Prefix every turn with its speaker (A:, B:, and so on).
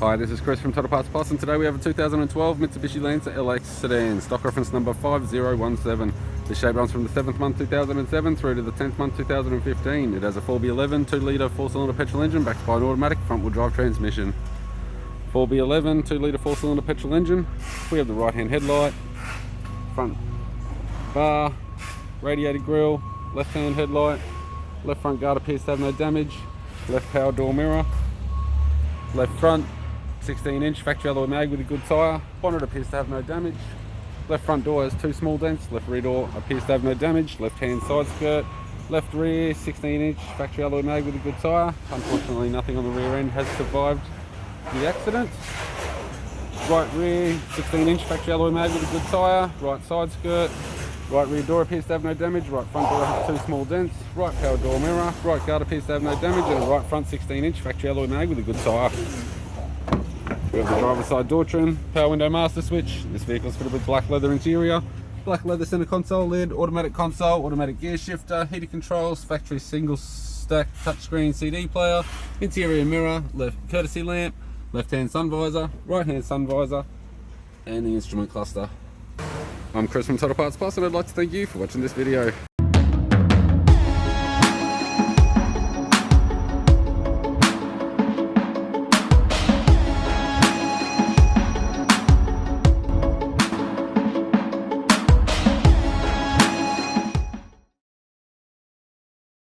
A: Hi, this is Chris from Total Parts Plus, and today we have a 2012 Mitsubishi Lancer LX sedan, stock reference number 5017. This shape runs from the 7th month 2007 through to the 10th month 2015. It has a 4B11 2-litre 4-cylinder petrol engine backed by an automatic front-wheel drive transmission. 4B11 2-litre 4-cylinder petrol engine. We have the right-hand headlight, front bar, radiator grille, left-hand headlight, left front guard appears to have no damage, left power door mirror, left front 16-inch factory alloy mag with a good tyre. Bonnet appears to have no damage. Left front door has 2 small dents. Left rear door appears to have no damage. Left hand side skirt. Left rear 16-inch factory alloy mag with a good tyre. Unfortunately, nothing on the rear end has survived the accident. Right rear 16-inch factory alloy mag with a good tyre. Right side skirt. Right rear door appears to have no damage. Right front door has 2 small dents. Right power door mirror. Right guard appears to have no damage. And a right front 16-inch factory alloy mag with a good tyre. We have the driver's side door trim, power window master switch. This vehicle is fitted with black leather interior, black leather center console lid, automatic console, automatic gear shifter, heated controls, factory single stack touchscreen CD player, interior mirror, left courtesy lamp, left hand sun visor, right hand sun visor, and the instrument cluster. I'm Chris from Total Parts Plus, and I'd like to thank you for watching this video.